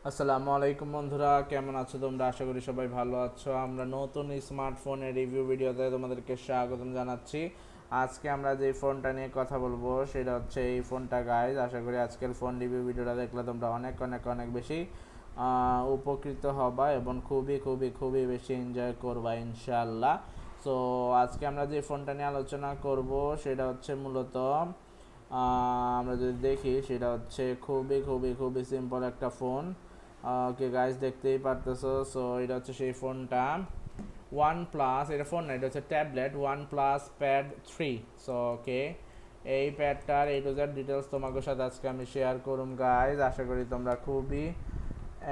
আসসালামু আলাইকুম বন্ধুরা, কেমন আছো তোমরা? আশা করি সবাই ভালো আছো। আমরা নতুন স্মার্টফোনের রিভিউ ভিডিওতে তোমাদেরকে স্বাগতম জানাচ্ছি। আজকে আমরা যে ফোনটা নিয়ে কথা বলবো সেটা হচ্ছে এই ফোনটা গাইজ। আশা করি আজকের ফোন রিভিউ ভিডিওটা দেখলে তোমরা অনেক অনেক অনেক বেশি উপকৃত হবা এবং খুবই খুবই খুবই বেশি এনজয় করবা ইনশাআল্লাহ। সো আজকে আমরা যে ফোনটা নিয়ে আলোচনা করব সেটা হচ্ছে মূলত আমরা যদি দেখি সেটা হচ্ছে খুবই খুবই খুবই সিম্পল একটা ফোন। ওকে গাইস, দেখতেই পারতেছো। সো এটা হচ্ছে সেই ফোনটা ওয়ান প্লাস, এটা ফোন না, এটা হচ্ছে tablet OnePlus Pad 3। So okay, এই প্যাডটার A to Z ডিটেলস তোমাদের সাথে আজকে আমি শেয়ার করুম গাইস। আশা করি তোমরা খুবই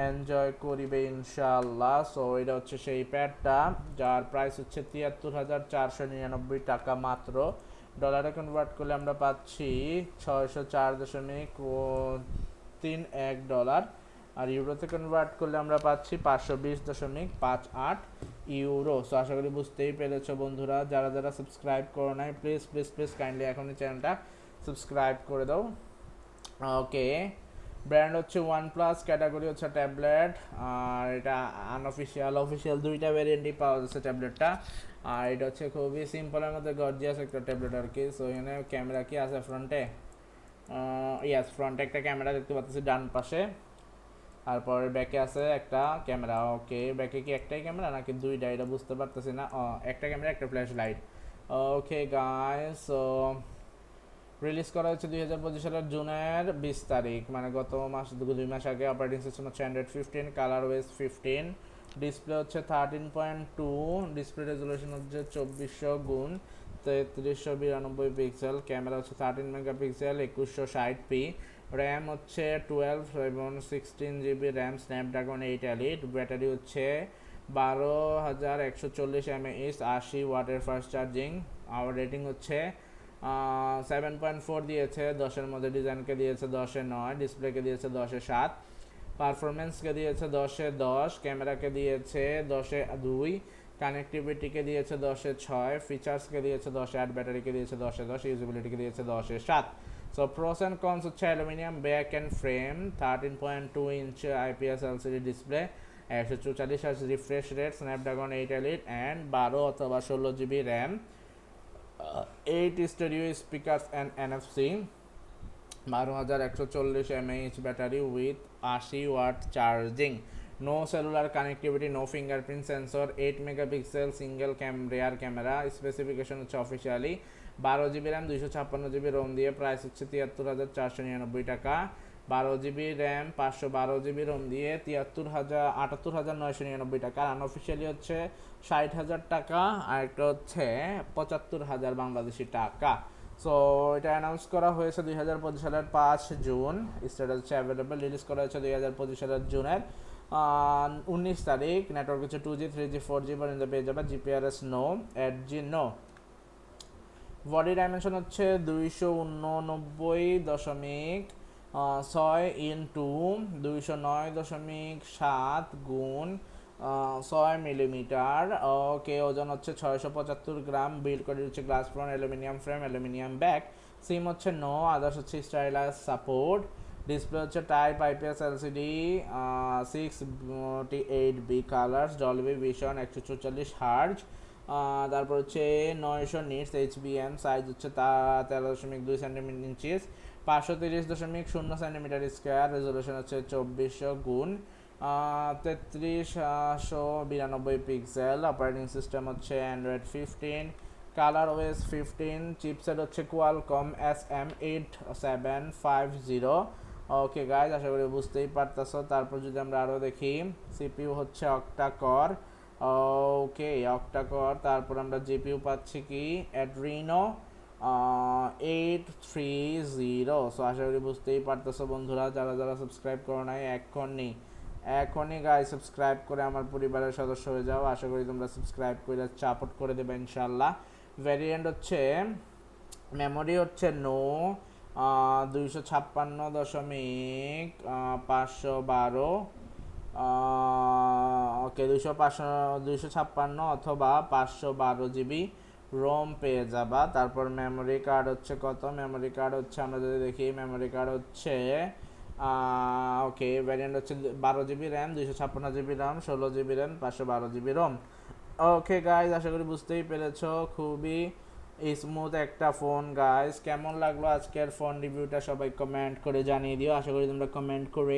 এনজয় করিবে ইনশাআল্লাহ। সো এটা হচ্ছে সেই প্যাডটা যার প্রাইস হচ্ছে ৭৩,৪৯৯ টাকা মাত্র। ডলারে কনভার্ট করলে আমরা পাচ্ছি ৬০৪.৩১ ডলার, আর ইউরোতে কনভার্ট করলে আমরা পাচ্ছি ৫২০.৫৮ ইউরো। সো আশা করি বুঝতেই পেরেছো বন্ধুরা। যারা যারা সাবস্ক্রাইব করো নাই, প্লিজ প্লিজ প্লিজ কাইন্ডলি এখনই চ্যানেলটা সাবস্ক্রাইব করে দাও। ওকে, ব্র্যান্ড হচ্ছে OnePlus, ক্যাটাগরি হচ্ছে ট্যাবলেট, আর এটা আনঅফিসিয়াল অফিসিয়াল দুইটা ভ্যারিয়েন্টই পাওয়া যাচ্ছে ট্যাবলেটটা। আর এটা হচ্ছে খুবই সিম্পলের মধ্যে গর্জিয়াস একটা ট্যাবলেট আর কি। সো এখানে ক্যামেরা কি আছে ফ্রন্টে? ইয়াস, ফ্রন্টে একটা ক্যামেরা দেখতে পাচ্ছি ডান পাশে। তারপর ব্যাকে আছে একটা ক্যামেরা। ওকে, ব্যাকে কি একটাই ক্যামেরা নাকি দুইটা এটা বুঝতে পারতেছি না। একটা ক্যামেরা, একটা flash light. Okay guys, so release করা হচ্ছে 2025 সালের জুনের 20 তারিখ, মানে গত মাস 2 মাস আগে। অপারেটিং সিস্টেম হচ্ছে অ্যান্ড্রয়েড 15, কালার ওয়েস 15, ডিসপ্লে হচ্ছে 13.2, ডিসপ্লে রেজুলেশন হচ্ছে 2400x3392 পিক্সেল, ক্যামেরা হচ্ছে 13 মেগাপিক্সেল 2160p, র্যাম হচ্ছে 12 এবং 16 GB RAM, Snapdragon 8 elite, battery হচ্ছে 12,140 mAh, 80 ওয়াটের ফাস্ট চার্জিং। আর রেটিং হচ্ছে 7.4 দিয়েছে, 10-এর মধ্যে। ডিজাইনকে দিয়েছে 10-এ 9, ডিসপ্লেকে দিয়েছে 10-এ 7, পারফরমেন্সকে দিয়েছে 10-এ 10, ক্যামেরাকে দিয়েছে 10-এ 2, কানেক্টিভিটিকে দিয়েছে 10-এ 6, ফিচার্সকে দিয়েছে 10-এ 8, ব্যাটারিকে দিয়েছে 10-এ 10, ইউজিবিলিটিকে দিয়েছে 10-এ 7। সো প্রোস অ্যান্ড কনস হচ্ছে aluminium back and frame, 13.2 inch IPS LCD display, 144 Hz refresh rate, Snapdragon 8 elite and 12 অথবা 16 GB RAM, 8 stereo speakers and NFC, 12,140 mAh battery with 80 watt charging, no cellular connectivity, no fingerprint sensor, 8 megapixel single rear camera. Specification হচ্ছে officially 12 GB RAM 256 GB ROM দিয়ে price হচ্ছে ৭৩,৪৯৯ টাকা। 12 GB RAM 512 GB ROM দিয়ে 78,999 টাকা। Unofficially হচ্ছে 60,000 টাকা, আর একটা হচ্ছে 75,000 বাংলাদেশি টাকা। সো এটা অ্যানাউন্স করা হয়েছে 2025 সালের 5 জুন। স্ট্যাটাস হচ্ছে অ্যাভেলেবেল। রিলিজ করা হয়েছে 2025 সালের জুনের 19 তারিখ। নেটওয়ার্ক হচ্ছে 2G 3G 4G পর্যন্ত পেয়ে যাবে। GPRS no, 8G no. Body dimension হচ্ছে 289.6 × 209.7 × 6 মিলিমিটার। ওকে, ওজন হচ্ছে 675 গ্রাম। বিল্ড করে হচ্ছে glass front, aluminium frame, aluminium back. SIM হচ্ছে নো, আদার্স হচ্ছে স্টাইলাস সাপোর্ট। ডিসপ্লে হচ্ছে type IPS LCD, 6:8 colours, Dolby Vision, 144 Hz। তারপর হচ্ছে 900 নিটস HBM, সাইজ হচ্ছে 13.2 সেন্টিমিটার, 530.0 সেন্টিমিটার স্কোয়ার, রেজলিউশন হচ্ছে 2400x3392 পিক্সেল। অপারেটিং সিস্টেম হচ্ছে অ্যান্ড্রয়েড 15, কালার ওএস 15, চিপসেট হচ্ছে Qualcomm SM8750। ওকে guys, আশা করি বুঝতেই পারতেছো। তারপর যদি আমরা আরও দেখি, সিপিইউ হচ্ছে অক্টাকর। ওকে, অক্টাকর। তারপর আমরা জিপিইউ পাচ্ছি কি অ্যাড্রিনো 830। সো আশা করি বুঝতেই পারতেছো বন্ধুরা। যারা যারা সাবস্ক্রাইব করো নাই, এখনই গাই সাবস্ক্রাইব করে আমার পরিবারের সদস্য হয়ে যাও। আশা করি তোমরা সাবস্ক্রাইব করে সাপোর্ট করে দেবে ইনশাল্লাহ। ভ্যারিয়েন্ট হচ্ছে, মেমোরি হচ্ছে নো, 256.512। ওকে, 256 অথবা 512 GB রোম পেয়ে যাবা। তারপর মেমোরি কার্ড হচ্ছে কত? মেমোরি কার্ড হচ্ছে আমরা যদি দেখি, মেমোরি কার্ড হচ্ছে ওকে, ভ্যারিয়েন্ট হচ্ছে 12 GB RAM, 256 GB RAM, 16 GB RAM, 512 GB ROM. Okay guys, আশা করি বুঝতেই পেরেছো, খুবই স্মুথ একটা ফোন। গাইজ কেমন লাগলো আজকের ফোন রিভিউটা সবাই কমেন্ট করে জানিয়ে দিও। আশা করি তোমরা কমেন্ট করে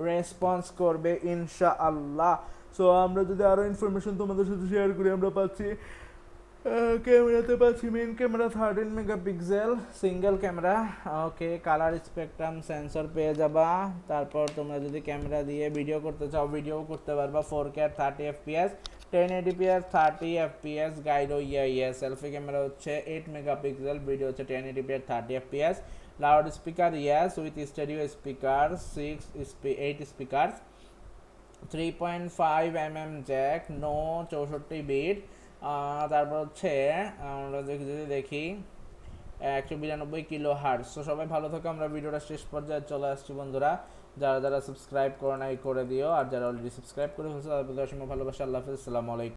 রেসপন্স করবে ইনশাআল্লাহ। সো আমরা যদি আরও ইনফরমেশন তোমাদের সাথে শেয়ার করি, আমরা পাচ্ছি ক্যামেরাতে পাচ্ছি main camera 13 megapixel single camera. Okay, colour spectrum sensor পেয়ে যাবা। তারপর তোমরা যদি ক্যামেরা দিয়ে ভিডিও করতে চাও, ভিডিও করতে পারবা 4K আর 30 fps, 1080p আর 30 fps। গাইডো ইয়া সেলফি ক্যামেরা হচ্ছে 8 মেগাপিক্সেল, ভিডিও হচ্ছে 1080p আর 30 fps। Loudspeaker yes with stereo speaker, 8 speaker, 3.5 mm jack, no 64 bit. তারপর হচ্ছে আমরা যদি দেখি 192 কিলো হার্টজ। তো সবাই ভালো থাকো, আমরা ভিডিওটা শেষ পর্যায়ে চলে আসছি বন্ধুরা। যারা যারা সাবস্ক্রাইব করে নাই করে দিও, আর যারা অলরেডি সাবস্ক্রাইব করে ফেলছো তাদের প্রতি অসীম ভালোবাসা। আল্লাহ হাফেজ, আসসালামু আলাইকুম।